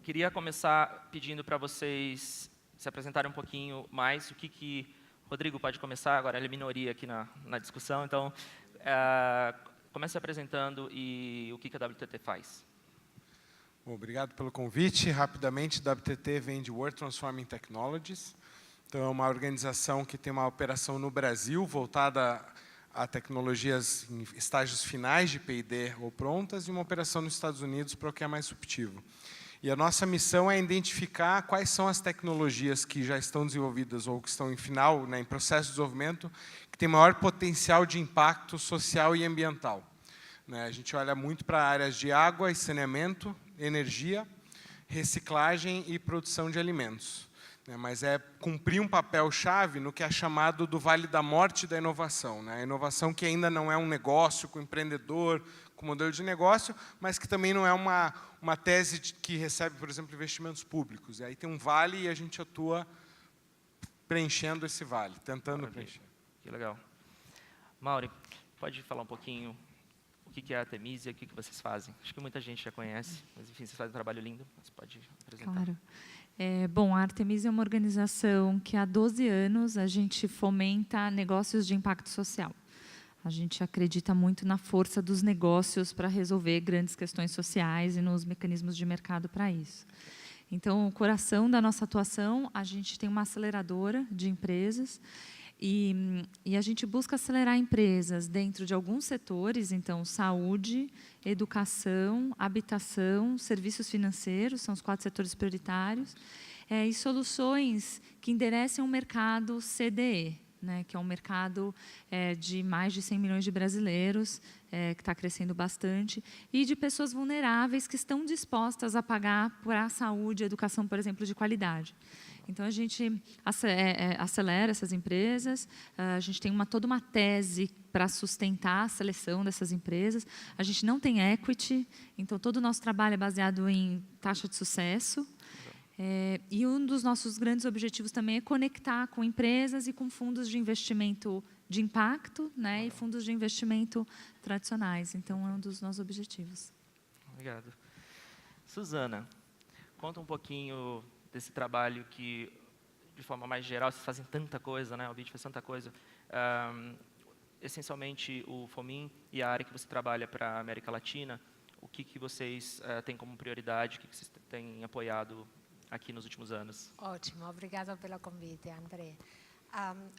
Queria começar pedindo para vocês se apresentarem um pouquinho mais. Rodrigo pode começar, agora ele é minoria aqui na discussão, então comece se apresentando e o que a WTT faz. Bom, obrigado pelo convite. Rapidamente, a WTT vem de World Transforming Technologies. Então, é uma organização que tem uma operação no Brasil voltada a tecnologias em estágios finais de P&D ou prontas e uma operação nos Estados Unidos para o que é mais subjetivo. E a nossa missão é identificar quais são as tecnologias que já estão desenvolvidas ou que estão em final, em processo de desenvolvimento, que têm maior potencial de impacto social e ambiental. A gente olha muito para áreas de água e saneamento, energia, reciclagem e produção de alimentos. Mas é cumprir um papel-chave no que é chamado do Vale da Morte da inovação. A inovação que ainda não é um negócio com empreendedor, com modelo de negócio, mas que também não é uma tese que recebe, por exemplo, investimentos públicos. E aí tem um vale e a gente atua preenchendo esse vale, tentando preencher. Que legal. Mauri, pode falar um pouquinho o que é a Artemisia, o que vocês fazem? Acho que muita gente já conhece, mas enfim, vocês fazem um trabalho lindo, mas pode apresentar. Claro. Bom, a Artemisia é uma organização que há 12 anos a gente fomenta negócios de impacto social. A gente acredita muito na força dos negócios para resolver grandes questões sociais e nos mecanismos de mercado para isso. Então, o coração da nossa atuação, a gente tem uma aceleradora de empresas e a gente busca acelerar empresas dentro de alguns setores, então, saúde, educação, habitação, serviços financeiros, são os 4 setores prioritários, e soluções que enderecem o mercado CDE, que é um mercado de mais de 100 milhões de brasileiros, que está crescendo bastante, e de pessoas vulneráveis que estão dispostas a pagar por a saúde e educação, por exemplo, de qualidade. Então, a gente acelera essas empresas, a gente tem toda uma tese para sustentar a seleção dessas empresas. A gente não tem equity, então todo o nosso trabalho é baseado em taxa de sucesso. E um dos nossos grandes objetivos também é conectar com empresas e com fundos de investimento de impacto, e fundos de investimento tradicionais. Então, é um dos nossos objetivos. Obrigado. Suzana, conta um pouquinho desse trabalho que, de forma mais geral, vocês fazem tanta coisa, o BID faz tanta coisa. Essencialmente, o FOMIN e a área que você trabalha para a América Latina, o que vocês têm como prioridade, o que vocês têm apoiado aqui nos últimos anos? Ótimo, obrigada pelo convite, André.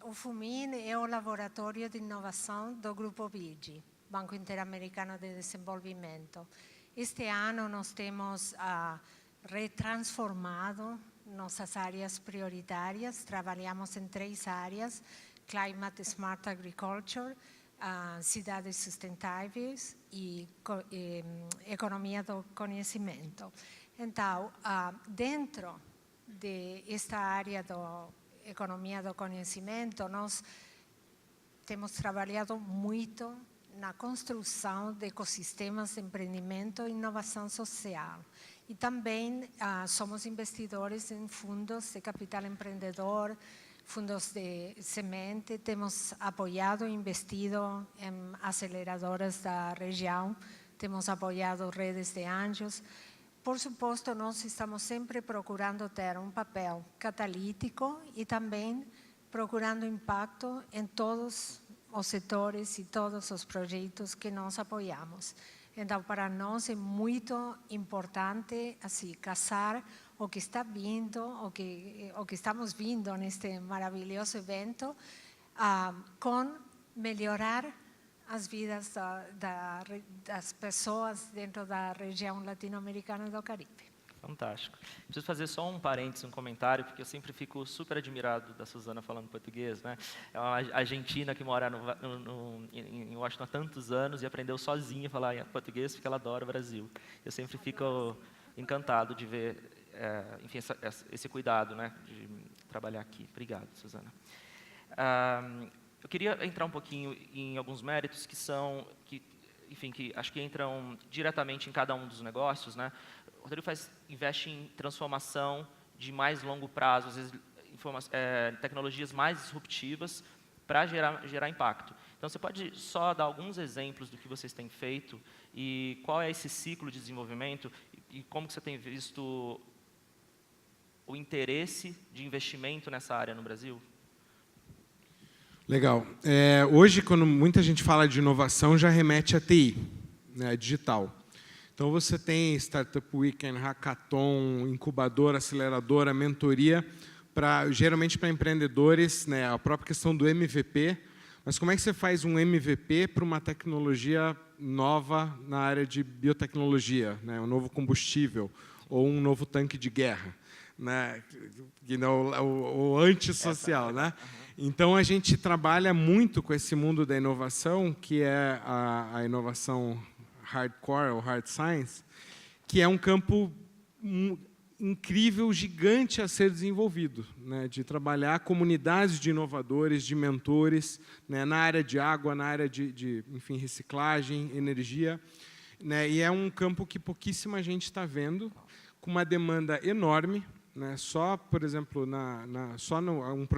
O FOMIN é o laboratório de inovação do Grupo BID, Banco Interamericano de Desenvolvimento. Este ano nós temos retransformado nossas áreas prioritárias, trabalhamos em 3 áreas, Climate Smart Agriculture, cidades sustentáveis e economia do conhecimento. Então, dentro desta área da economia do conhecimento, nós temos trabalhado muito na construção de ecossistemas de empreendimento e inovação social. E também somos investidores em fundos de capital empreendedor, fundos de semente, temos apoiado e investido em aceleradoras da região, temos apoiado redes de anjos. Por suposto, nós estamos sempre procurando ter um papel catalítico e também procurando impacto em todos os setores e todos os projetos que nós apoiamos. Então, para nós é muito importante casar o que está vindo, o que estamos vendo neste maravilhoso evento, com melhorar as vidas das pessoas dentro da região latino-americana do Caribe. Fantástico. Preciso fazer só um parênteses, um comentário, porque eu sempre fico super admirado da Suzana falando português, É uma argentina que mora em Washington há tantos anos e aprendeu sozinha a falar português porque ela adora o Brasil. Eu sempre fico encantado de ver, enfim, esse cuidado, de trabalhar aqui. Obrigado, Suzana. Eu queria entrar um pouquinho em alguns méritos que acho que entram diretamente em cada um dos negócios, O Rodrigo investe em transformação de mais longo prazo, às vezes tecnologias mais disruptivas para gerar impacto. Então, você pode só dar alguns exemplos do que vocês têm feito e qual é esse ciclo de desenvolvimento e como que você tem visto o interesse de investimento nessa área no Brasil? Legal. Hoje, quando muita gente fala de inovação, já remete a TI, né, digital. Então, você tem Startup Weekend, Hackathon, incubadora, aceleradora, mentoria, geralmente para empreendedores, né, a própria questão do MVP. Mas como é que você faz um MVP para uma tecnologia nova na área de biotecnologia, né, um novo combustível ou um novo tanque de guerra, né, o antissocial, né? Então, a gente trabalha muito com esse mundo da inovação, que é a inovação hardcore, ou hard science, que é um campo incrível, gigante a ser desenvolvido, né, de trabalhar comunidades de inovadores, de mentores, né, na área de água, na área enfim, reciclagem, energia, né, e é um campo que pouquíssima gente está vendo, com uma demanda enorme, né, só, por exemplo,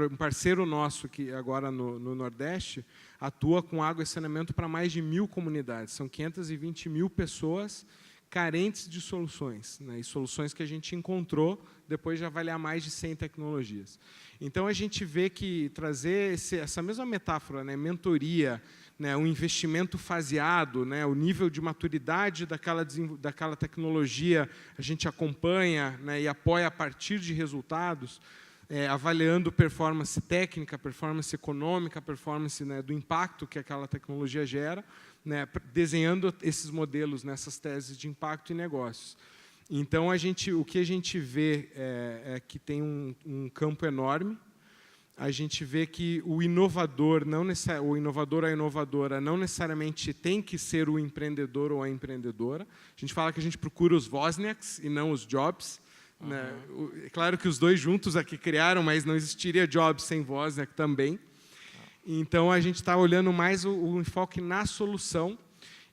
um parceiro nosso que agora no Nordeste atua com água e saneamento para mais de 1.000 comunidades. São 520 mil pessoas carentes de soluções, né, e soluções que a gente encontrou depois de avaliar mais de 100 tecnologias. Então, a gente vê que trazer essa mesma metáfora, né, mentoria, né, um investimento faseado, né, o nível de maturidade daquela tecnologia, a gente acompanha, né, e apoia a partir de resultados, avaliando performance técnica, performance econômica, performance, né, do impacto que aquela tecnologia gera, né, desenhando esses modelos nessas teses de impacto e negócios. Então, o que a gente vê é que tem um campo enorme. A gente vê que o inovador, ou a inovadora, não necessariamente tem que ser o empreendedor ou a empreendedora. A gente fala que a gente procura os Wozniaks e não os Jobs. Né? É claro que os dois juntos aqui criaram, mas não existiria Jobs sem Wozniak também. Então, a gente está olhando mais o enfoque na solução.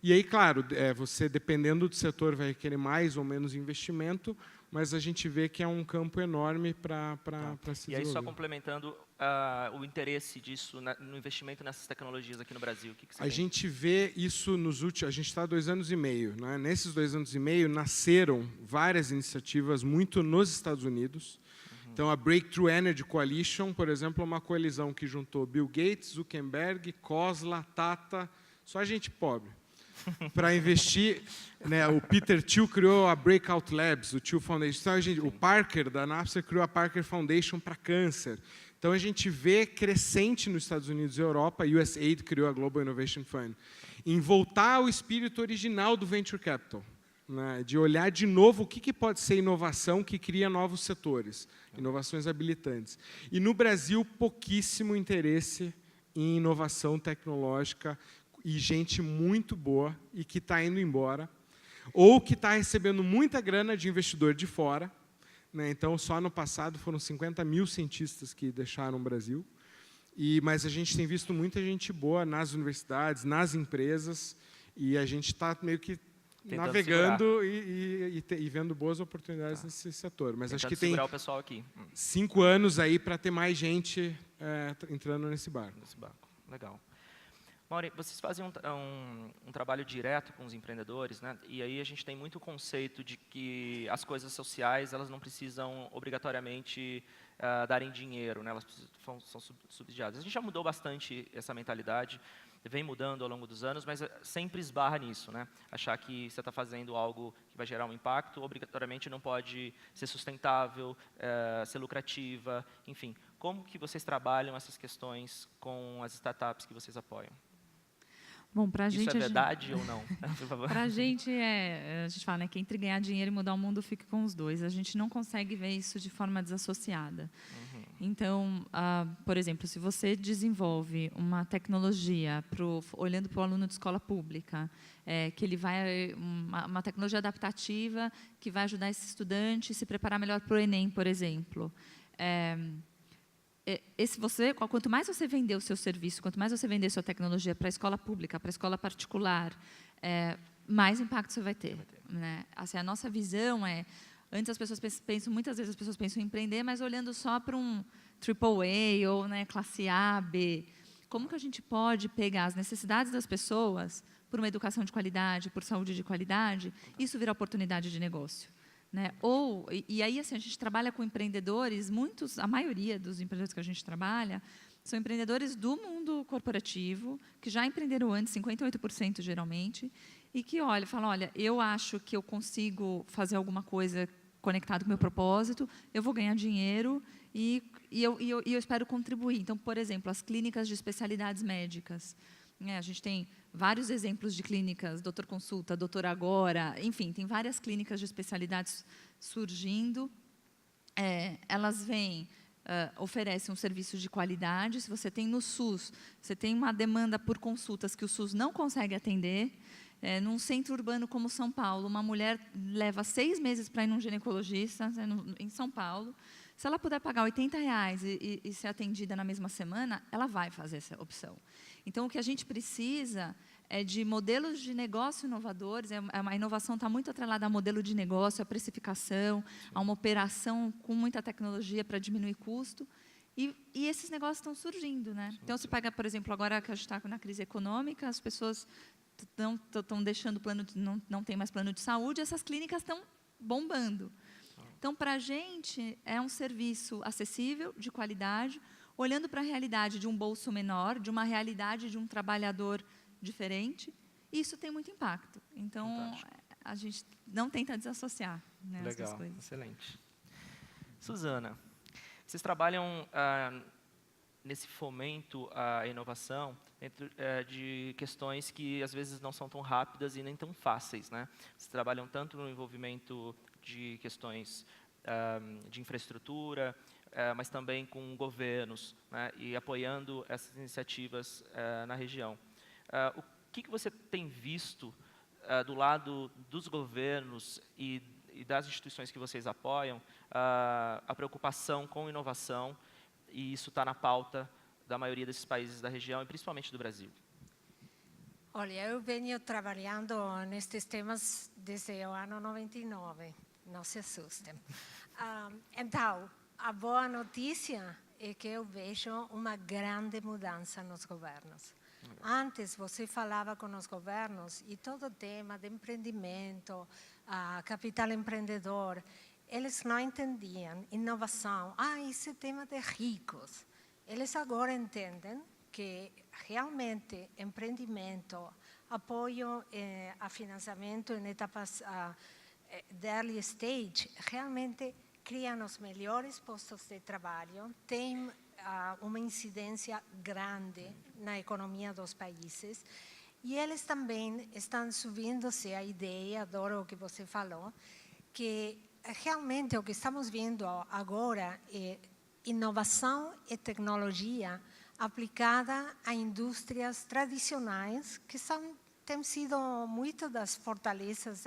E aí, claro, você, dependendo do setor, vai requerer mais ou menos investimento, mas a gente vê que é um campo enorme para se desenvolver. E aí, só complementando o interesse disso no investimento nessas tecnologias aqui no Brasil, o que você A gente vê isso nos últimos... A gente está há 2 anos e meio. Né? Nesses 2 anos e meio, nasceram várias iniciativas, muito nos Estados Unidos. Então, a Breakthrough Energy Coalition, por exemplo, é uma coalizão que juntou Bill Gates, Zuckerberg, Cosla, Tata, só gente pobre, para investir. Né, o Peter Thiel criou a Breakout Labs, o Thiel Foundation. Então, o Parker, da Napster, criou a Parker Foundation para câncer. Então, a gente vê crescente nos Estados Unidos e Europa, a USAID criou a Global Innovation Fund, em voltar ao espírito original do Venture Capital. Né, de olhar de novo o que pode ser inovação que cria novos setores, inovações habilitantes. E no Brasil, pouquíssimo interesse em inovação tecnológica e gente muito boa e que está indo embora, ou que está recebendo muita grana de investidor de fora. Né, então, só no passado foram 50 mil cientistas que deixaram o Brasil, mas a gente tem visto muita gente boa nas universidades, nas empresas, e a gente está meio que tentando navegando e vendo boas oportunidades nesse setor. Mas acho que tem o pessoal aqui. 5 anos aí para ter mais gente entrando nesse barco. Legal. Mauri, vocês fazem um trabalho direto com os empreendedores, né? E aí a gente tem muito conceito de que as coisas sociais elas não precisam obrigatoriamente darem dinheiro, né? Elas são subsidiadas. A gente já mudou bastante essa mentalidade, vem mudando ao longo dos anos, mas sempre esbarra nisso, né? Achar que você está fazendo algo que vai gerar um impacto, obrigatoriamente não pode ser sustentável, ser lucrativa, enfim. Como que vocês trabalham essas questões com as startups que vocês apoiam? Bom, para a gente... Isso é verdade ou não? Para a gente, a gente fala, né, que entre ganhar dinheiro e mudar o mundo, fica com os dois. A gente não consegue ver isso de forma desassociada. Então, por exemplo, se você desenvolve uma tecnologia, olhando para o aluno de escola pública, que ele vai uma tecnologia adaptativa que vai ajudar esse estudante a se preparar melhor para o Enem, por exemplo. Quanto mais você vender o seu serviço, quanto mais você vender a sua tecnologia para a escola pública, para a escola particular, mais impacto você vai ter. Né? Assim, a nossa visão antes as pessoas muitas vezes as pessoas pensam em empreender, mas olhando só para um AAA ou, né, classe A, B. Como que a gente pode pegar as necessidades das pessoas por uma educação de qualidade, por saúde de qualidade, isso vira oportunidade de negócio. né? E aí, assim, a gente trabalha com empreendedores, a maioria dos empreendedores que a gente trabalha são empreendedores do mundo corporativo, que já empreenderam antes, 58% geralmente, e que falam, olha, eu acho que eu consigo fazer alguma coisa conectado com o meu propósito, eu vou ganhar dinheiro e eu espero contribuir. Então, por exemplo, as clínicas de especialidades médicas. A gente tem vários exemplos de clínicas, Doutor Consulta, Doutor Agora, enfim, tem várias clínicas de especialidades surgindo. Elas oferecem um serviço de qualidade. Se você tem no SUS, você tem uma demanda por consultas que o SUS não consegue atender. Num centro urbano como São Paulo, uma mulher leva 6 meses para ir num ginecologista, em São Paulo. Se ela puder pagar R$80 e ser atendida na mesma semana, ela vai fazer essa opção. Então, o que a gente precisa é de modelos de negócio inovadores. A inovação está muito atrelada a modelo de negócio, a precificação, a uma operação com muita tecnologia para diminuir custo. E esses negócios estão surgindo, né? Então, você pega, por exemplo, agora que a gente está na crise econômica, as pessoas estão deixando não tem mais plano de saúde, essas clínicas estão bombando. Então, para a gente, é um serviço acessível, de qualidade, olhando para a realidade de um bolso menor, de uma realidade de um trabalhador diferente, e isso tem muito impacto. Então, a gente não tenta desassociar, né, as duas coisas. Excelente. Suzana, vocês trabalham nesse fomento à inovação dentro de questões que às vezes não são tão rápidas e nem tão fáceis, né? Vocês trabalham tanto no envolvimento de questões de infraestrutura, mas também com governos, né, e apoiando essas iniciativas na região. O que você tem visto do lado dos governos e das instituições que vocês apoiam, a preocupação com inovação, e isso está na pauta da maioria desses países da região, e principalmente do Brasil? Olha, eu venho trabalhando nestes temas desde o ano 99, não se assustem. Então, a boa notícia é que eu vejo uma grande mudança nos governos. Antes, você falava com os governos e todo o tema de empreendimento, capital empreendedor, eles não entendiam inovação. Esse é tema de ricos. Eles agora entendem que realmente empreendimento, apoio a financiamento em etapas de early stage, realmente criam os melhores postos de trabalho, tem uma incidência grande na economia dos países, e eles também estão subindo-se a ideia, adoro o que você falou, que realmente o que estamos vendo agora é inovação e tecnologia aplicada a indústrias tradicionais, que têm sido muito das fortalezas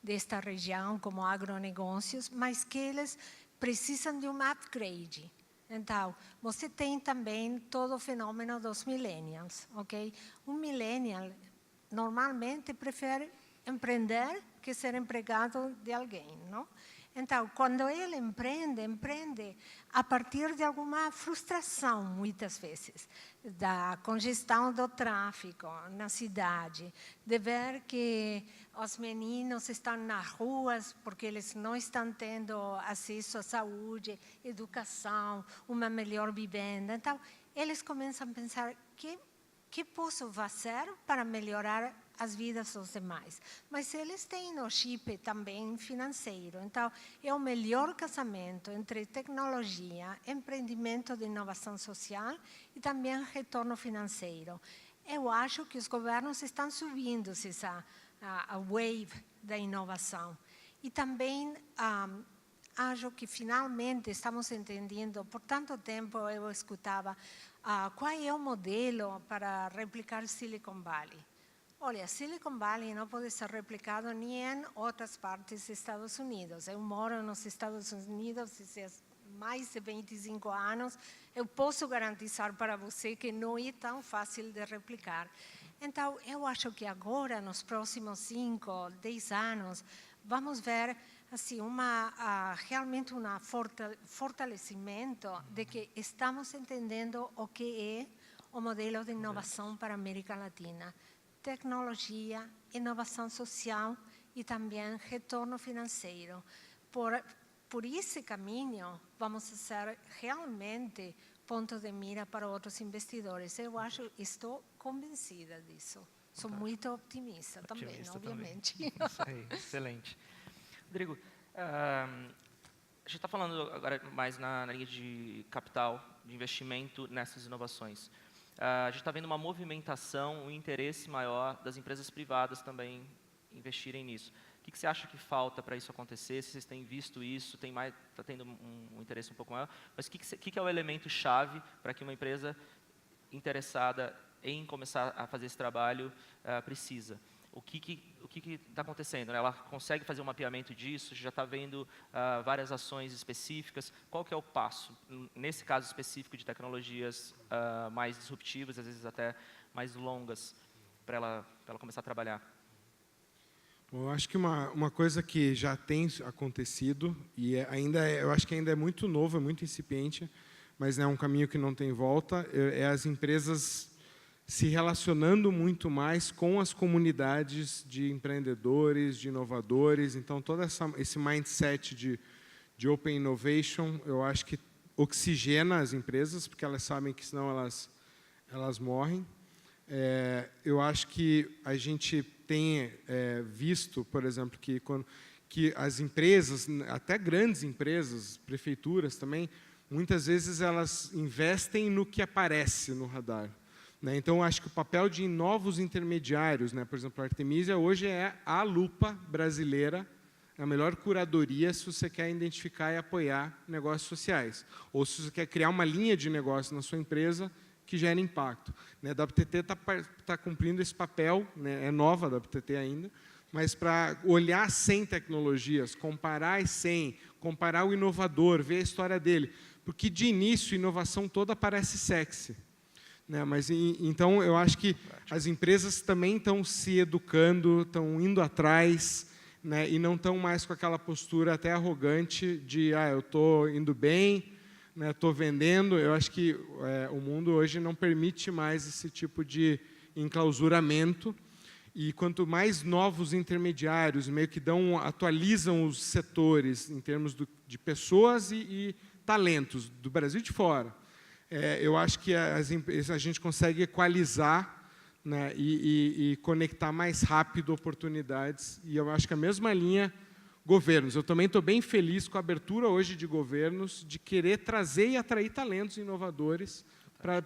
desta região, como agronegócios, mas que eles precisam de um upgrade. Então, você tem também todo o fenômeno dos millennials, ok? Um millennial normalmente prefere empreender que ser empregado de alguém, não? Então, quando ele empreende a partir de alguma frustração, muitas vezes, da congestão do tráfego na cidade, de ver que os meninos estão nas ruas porque eles não estão tendo acesso à saúde, educação, uma melhor vivenda. Então, eles começam a pensar, que posso fazer para melhorar as vidas dos demais? Mas eles têm o chip também financeiro. Então, é o melhor casamento entre tecnologia, empreendimento de inovação social e também retorno financeiro. Eu acho que os governos estão subindo-se a wave da inovação. E também acho que finalmente estamos entendendo, por tanto tempo eu escutava, qual é o modelo para replicar Silicon Valley. Olha, Silicon Valley não pode ser replicado nem em outras partes dos Estados Unidos. Eu moro nos Estados Unidos há mais de 25 anos. Eu posso garantizar para você que não é tão fácil de replicar. Então, eu acho que agora, nos próximos 5, 10 anos, vamos ver assim, realmente um fortalecimento de que estamos entendendo o que é o modelo de inovação para a América Latina. Tecnologia, inovação social e também retorno financeiro. por esse caminho, vamos ser realmente ponto de mira para outros investidores. Estou convencida disso. Sou muito optimista também, obviamente. Isso aí, excelente. Rodrigo, a gente está falando agora mais na linha de capital, de investimento nessas inovações. A gente está vendo uma movimentação, um interesse maior das empresas privadas também investirem nisso. O que você acha que falta para isso acontecer? Se vocês têm visto isso, está tendo um interesse um pouco maior, mas o que é o elemento-chave para que uma empresa interessada em começar a fazer esse trabalho precisa? O que está acontecendo? Ela consegue fazer um mapeamento disso? Já está vendo várias ações específicas? Qual que é o passo? Nesse caso específico de tecnologias mais disruptivas, às vezes até mais longas, para ela começar a trabalhar? Eu acho que uma coisa que já tem acontecido, e eu acho que ainda é muito novo, é muito incipiente, mas é um caminho que não tem volta, é as empresas se relacionando muito mais com as comunidades de empreendedores, de inovadores. Então, todo esse mindset de Open Innovation, eu acho que oxigena as empresas, porque elas sabem que senão elas morrem. Eu acho que a gente tem visto, por exemplo, que as empresas, até grandes empresas, prefeituras também, muitas vezes elas investem no que aparece no radar. Né? Então, acho que o papel de novos intermediários, né? Por exemplo, a Artemisia hoje é a lupa brasileira, a melhor curadoria se você quer identificar e apoiar negócios sociais. Ou se você quer criar uma linha de negócio na sua empresa que gera impacto. Né? A WTT está cumprindo esse papel, né? É nova a WTT ainda, mas para olhar 100 tecnologias, comparar as 100, comparar o inovador, ver a história dele, porque de início a inovação toda parece sexy. Né? Mas, então, eu acho que as empresas também estão se educando, estão indo atrás, né? E não estão mais com aquela postura até arrogante de eu estou indo bem, estou vendendo. Eu acho que o mundo hoje não permite mais esse tipo de enclausuramento. E quanto mais novos intermediários meio que atualizam os setores em termos de pessoas e talentos do Brasil e de fora, eu acho que a gente consegue equalizar, né, e conectar mais rápido oportunidades. E eu acho que a mesma linha, governos. Eu também estou bem feliz com a abertura hoje de governos de querer trazer e atrair talentos inovadores para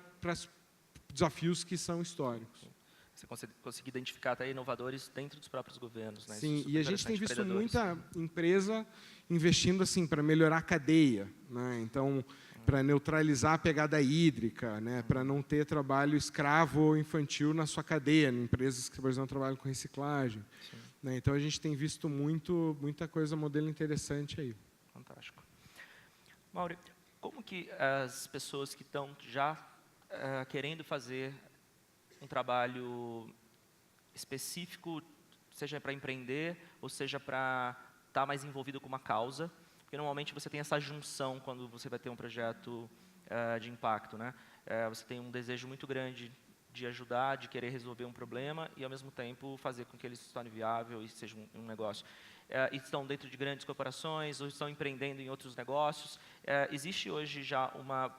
desafios que são históricos. Você conseguir identificar até inovadores dentro dos próprios governos. Né? Sim, e a gente tem visto muita empresa investindo assim, para melhorar a cadeia. Né? Então, para neutralizar a pegada hídrica, né? Para não ter trabalho escravo ou infantil na sua cadeia, em empresas que, por exemplo, trabalham com reciclagem. Né? Então, a gente tem visto muita coisa, modelo interessante aí. Fantástico. Mauri, como que as pessoas que estão já querendo fazer um trabalho específico, seja para empreender ou seja para estar mais envolvido com uma causa, porque normalmente você tem essa junção quando você vai ter um projeto de impacto, né? Você tem um desejo muito grande de ajudar, de querer resolver um problema e, ao mesmo tempo, fazer com que ele se torne viável e seja um negócio. Estão dentro de grandes corporações ou estão empreendendo em outros negócios. Existe hoje já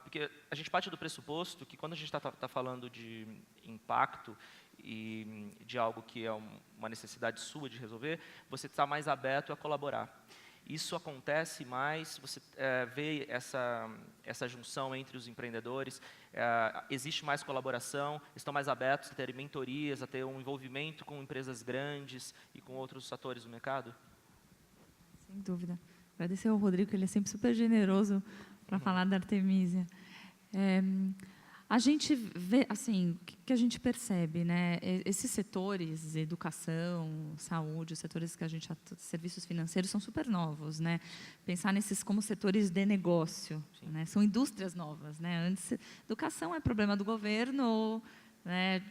porque a gente parte do pressuposto que quando a gente está falando de impacto e de algo que é uma necessidade sua de resolver, você está mais aberto a colaborar. Isso acontece mais, você vê essa junção entre os empreendedores, existe mais colaboração, estão mais abertos a ter mentorias, a ter um envolvimento com empresas grandes e com outros atores do mercado? Sem dúvida. Agradecer ao Rodrigo, que ele é sempre super generoso para falar da Artemisia. A gente vê, assim, o que a gente percebe, né? Esses setores, educação, saúde, os setores que a gente serviços financeiros são super novos, né? Pensar nesses como setores de negócio, né? São indústrias novas, né? Antes, educação é problema do governo, né?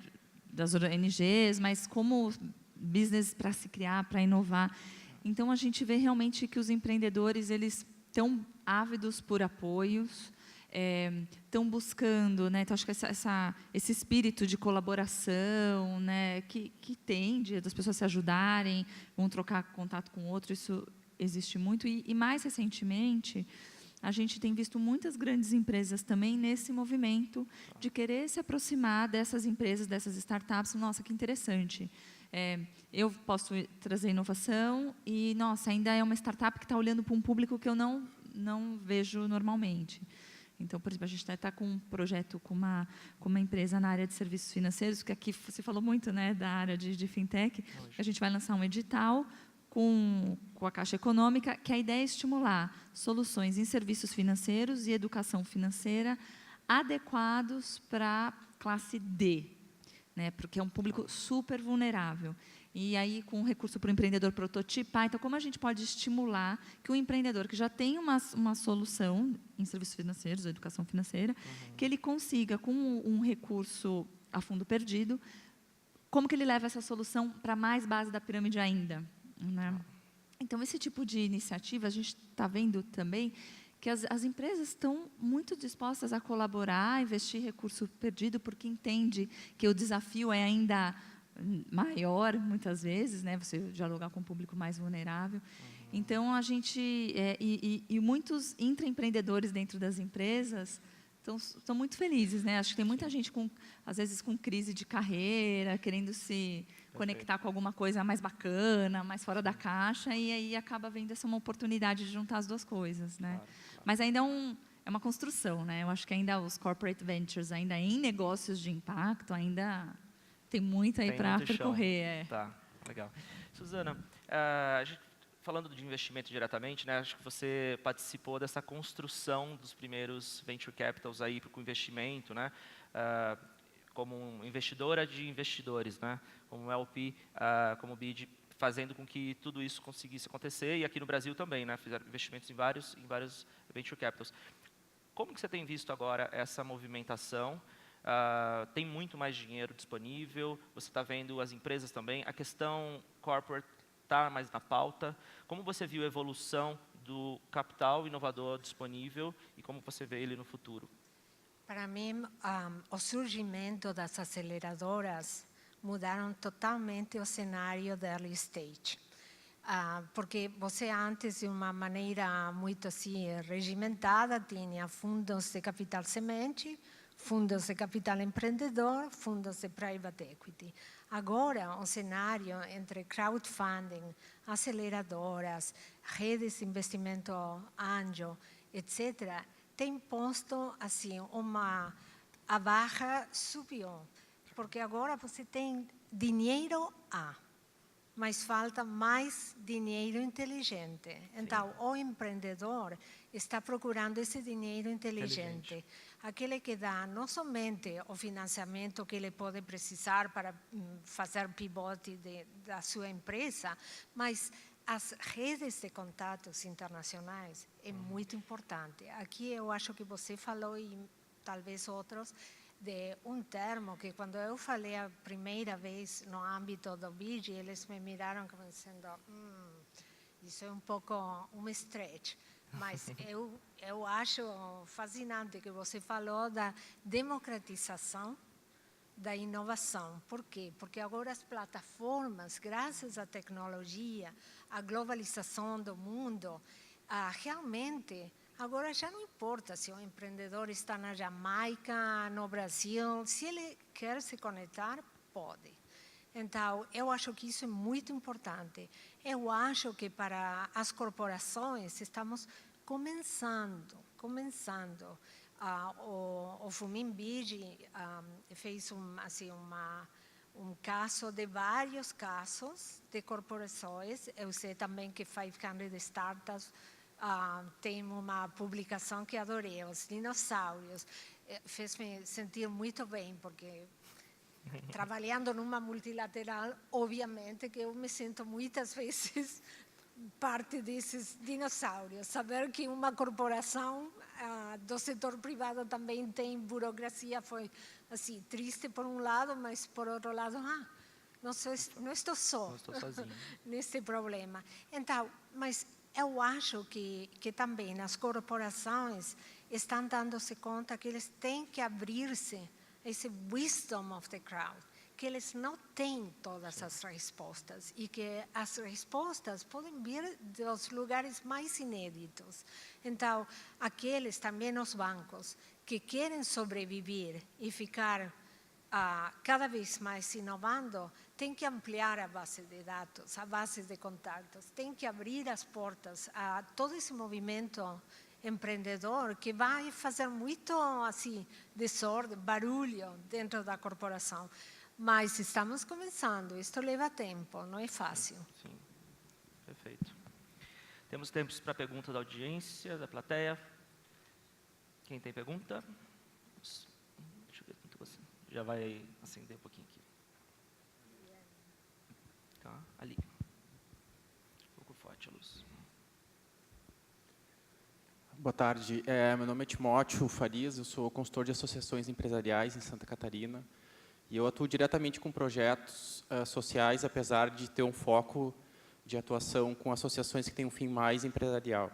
Das ONGs, mas como business para se criar, para inovar. Então a gente vê realmente que os empreendedores eles estão ávidos por apoios. Estão buscando, né? Então acho que esse espírito de colaboração, né? Que tem das pessoas se ajudarem, vão trocar contato com o outro, isso existe muito. E mais recentemente, a gente tem visto muitas grandes empresas também nesse movimento de querer se aproximar dessas empresas, dessas startups. Nossa, que interessante. Eu posso trazer inovação e, nossa, ainda é uma startup que está olhando para um público que eu não vejo normalmente. Então, por exemplo, a gente está com um projeto com uma empresa na área de serviços financeiros, que aqui você falou muito, né, da área de fintech. A gente vai lançar um edital com a Caixa Econômica, que a ideia é estimular soluções em serviços financeiros e educação financeira adequados para a classe D, né, porque é um público super vulnerável. E aí, com recurso para o empreendedor prototipar, então, como a gente pode estimular que o empreendedor que já tem uma solução em serviços financeiros, educação financeira, que ele consiga, com um recurso a fundo perdido, como que ele leva essa solução para mais base da pirâmide ainda, né? Então, esse tipo de iniciativa, a gente está vendo também que as empresas estão muito dispostas a colaborar, investir recurso perdido, porque entende que o desafio é ainda maior, muitas vezes, né? Você dialogar com um público mais vulnerável. Então, a gente... e muitos intraempreendedores dentro das empresas estão muito felizes, né? Acho que tem muita gente, às vezes, com crise de carreira, querendo se conectar com alguma coisa mais bacana, mais fora da caixa, e aí acaba vendo essa uma oportunidade de juntar as duas coisas, né? Claro. Mas ainda é uma construção, né? Eu acho que ainda os corporate ventures, ainda em negócios de impacto, ainda tem muito aí para percorrer. Tá, legal. Suzana, a gente, falando de investimento diretamente, né, acho que você participou dessa construção dos primeiros venture capitals aí com investimento, né, como investidora de investidores, né, como LP, como BID, fazendo com que tudo isso conseguisse acontecer, e aqui no Brasil também, né, fizeram investimentos em vários venture capitals. Como que você tem visto agora essa movimentação? Tem muito mais dinheiro disponível, você está vendo as empresas também, a questão corporate está mais na pauta. Como você viu a evolução do capital inovador disponível e como você vê ele no futuro? Para mim, o surgimento das aceleradoras mudaram totalmente o cenário da early stage. Porque você antes, de uma maneira muito assim regimentada, tinha fundos de capital semente, fundos de capital empreendedor, fundos de private equity. Agora, um cenário entre crowdfunding, aceleradoras, redes de investimento anjo, etc., tem posto assim a barra subiu, porque agora você tem dinheiro mas falta mais dinheiro inteligente. Então, o empreendedor está procurando esse dinheiro inteligente. Aquele que dá não somente o financiamento que ele pode precisar para fazer pivote da sua empresa, mas as redes de contatos internacionais é muito importante. Aqui eu acho que você falou, e talvez outros, de um termo que, quando eu falei a primeira vez no âmbito do BID, eles me miraram como dizendo, isso é um pouco um stretch. Mas eu acho fascinante que você falou da democratização da inovação. Por quê? Porque agora as plataformas, graças à tecnologia, à globalização do mundo, realmente... Agora já não importa se o empreendedor está na Jamaica, no Brasil, se ele quer se conectar, pode. Então, eu acho que isso é muito importante. Eu acho que para as corporações estamos começando. O Fumin BID fez um caso de vários casos de corporações. Eu sei também que 500 Startups tem uma publicação que adorei, os dinossauros. Fez-me sentir muito bem, porque trabalhando numa multilateral, obviamente que eu me sinto muitas vezes parte desses dinossauros. Saber que uma corporação do setor privado também tem burocracia foi assim, triste por um lado, mas por outro lado, não estou só nesse problema. Então, mas eu acho que também as corporações estão dando-se conta que eles têm que abrir-se a esse wisdom of the crowd, que eles não têm todas as respostas e que as respostas podem vir dos lugares mais inéditos. Então, aqueles também os bancos que querem sobreviver e ficar cada vez mais inovando, têm que ampliar a base de dados, a base de contatos, têm que abrir as portas a todo esse movimento empreendedor que vai fazer muito assim, desordem, barulho dentro da corporação. Mas estamos começando, isto leva tempo, não é fácil. Sim, perfeito. Temos tempos para pergunta da audiência, da plateia. Quem tem pergunta? Deixa eu ver quanto você... Já vai acender um pouquinho aqui. Tá, ali. Um pouco forte a luz. Boa tarde, meu nome é Timóteo Farias, eu sou consultor de associações empresariais em Santa Catarina e eu atuo diretamente com projetos sociais, apesar de ter um foco de atuação com associações que têm um fim mais empresarial.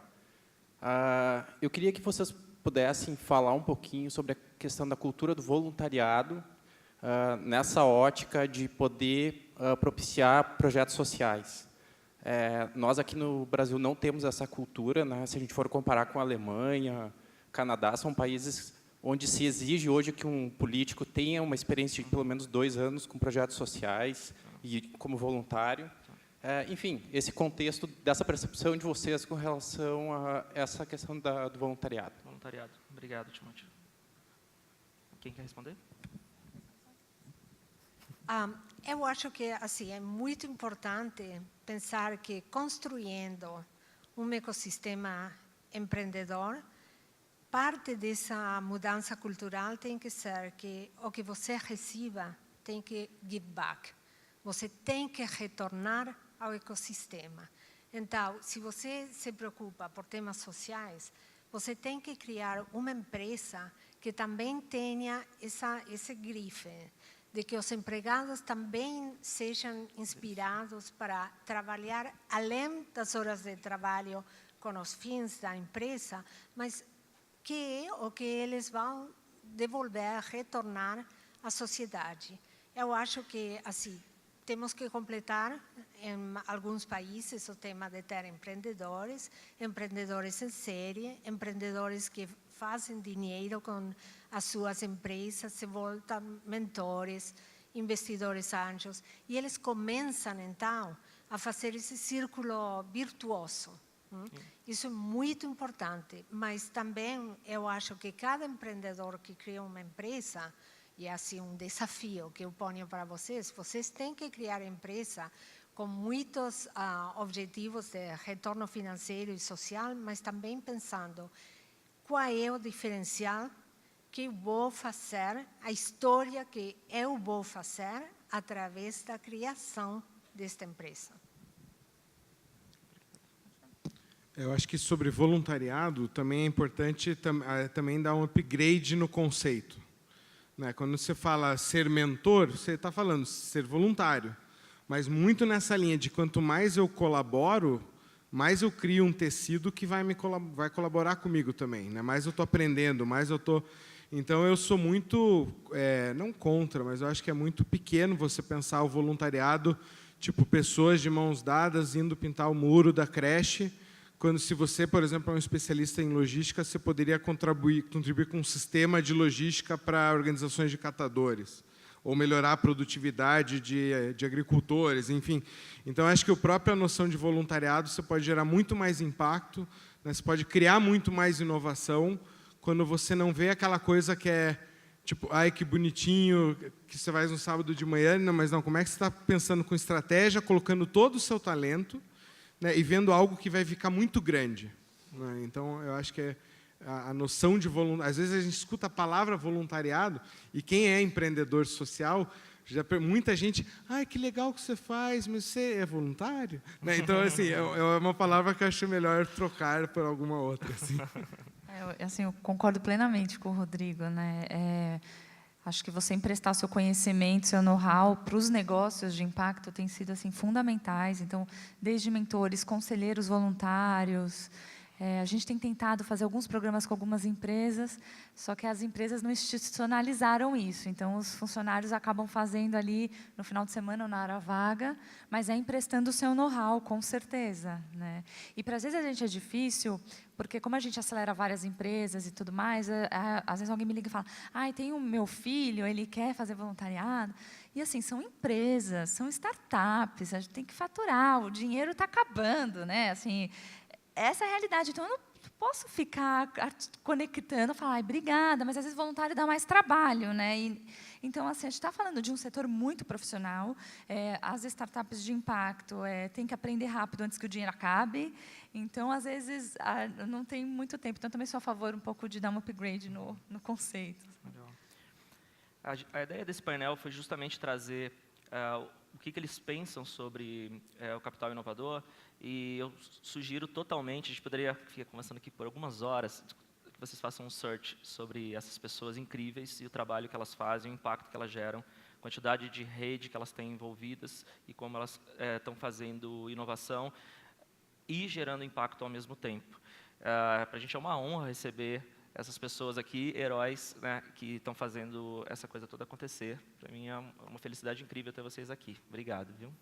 Eu queria que vocês pudessem falar um pouquinho sobre a questão da cultura do voluntariado, nessa ótica de poder propiciar projetos sociais. Nós aqui no Brasil não temos essa cultura, né? Se a gente for comparar com a Alemanha, Canadá, são países onde se exige hoje que um político tenha uma experiência de pelo menos 2 anos com projetos sociais e como voluntário. Enfim, esse contexto dessa percepção de vocês com relação a essa questão do voluntariado. Voluntariado. Obrigado, Timóteo. Quem quer responder? Eu acho que assim, é muito importante pensar que construindo um ecossistema empreendedor, parte dessa mudança cultural tem que ser que o que você receba tem que give back. Você tem que retornar ao ecossistema. Então, se você se preocupa por temas sociais, você tem que criar uma empresa que também tenha esse grife, de que os empregados também sejam inspirados para trabalhar além das horas de trabalho com os fins da empresa, mas que é o que eles vão devolver, retornar à sociedade. Eu acho que, assim, temos que completar em alguns países o tema de ter empreendedores em série, empreendedores que fazem dinheiro com as suas empresas, se voltam mentores, investidores anjos, e eles começam, então, a fazer esse círculo virtuoso. Isso é muito importante, mas também eu acho que cada empreendedor que cria uma empresa, e é assim um desafio que eu ponho para vocês têm que criar empresa com muitos objetivos de retorno financeiro e social, mas também pensando qual é o diferencial que eu vou fazer, a história que eu vou fazer através da criação desta empresa. Eu acho que sobre voluntariado também é importante também dar um upgrade no conceito. Né? Quando você fala ser mentor, você está falando ser voluntário. Mas muito nessa linha de quanto mais eu colaboro, mais eu crio um tecido que vai colaborar comigo também. Né? Mais eu estou aprendendo, mais eu estou... Então, eu sou muito, não contra, mas eu acho que é muito pequeno você pensar o voluntariado, tipo, pessoas de mãos dadas indo pintar o muro da creche, quando se você, por exemplo, é um especialista em logística, você poderia contribuir com um sistema de logística para organizações de catadores, ou melhorar a produtividade de agricultores, enfim. Então, acho que a própria noção de voluntariado você pode gerar muito mais impacto, né? Você pode criar muito mais inovação, quando você não vê aquela coisa que é, tipo, ai, que bonitinho, que você faz no sábado de manhã, não, mas não, como é que você está pensando com estratégia, colocando todo o seu talento, né, e vendo algo que vai ficar muito grande. Né? Então, eu acho que a noção de voluntariado... Às vezes a gente escuta a palavra voluntariado, e quem é empreendedor social, muita gente, ai, que legal que você faz, mas você é voluntário? Né? Então, assim, é uma palavra que eu acho melhor trocar por alguma outra. Assim. Eu concordo plenamente com o Rodrigo, né? Acho que você emprestar seu conhecimento, seu know-how para os negócios de impacto tem sido assim fundamentais. Então, desde mentores, conselheiros voluntários, A gente tem tentado fazer alguns programas com algumas empresas, só que as empresas não institucionalizaram isso. Então, os funcionários acabam fazendo ali no final de semana ou na hora vaga, mas emprestando o seu know-how, com certeza, né? E, para às vezes, a gente é difícil, porque como a gente acelera várias empresas e tudo mais, às vezes alguém me liga e fala, tem o meu filho, ele quer fazer voluntariado. E, assim, são empresas, são startups, a gente tem que faturar, o dinheiro está acabando, né? Assim, essa é a realidade. Então, eu não posso ficar conectando, falar, obrigada, mas às vezes voluntário dá mais trabalho, né? Então, assim, a gente está falando de um setor muito profissional. As startups de impacto têm que aprender rápido antes que o dinheiro acabe. Então, às vezes, não tem muito tempo. Então, também sou a favor um pouco de dar um upgrade no conceito. Legal. A ideia desse painel foi justamente trazer o que eles pensam sobre o capital inovador, e eu sugiro totalmente, a gente poderia ficar conversando aqui por algumas horas, que vocês façam um search sobre essas pessoas incríveis e o trabalho que elas fazem, o impacto que elas geram, a quantidade de rede que elas têm envolvidas e como elas estão fazendo inovação e gerando impacto ao mesmo tempo. Para a gente é uma honra receber essas pessoas aqui, heróis, né, que estão fazendo essa coisa toda acontecer. Para mim é uma felicidade incrível ter vocês aqui. Obrigado, viu?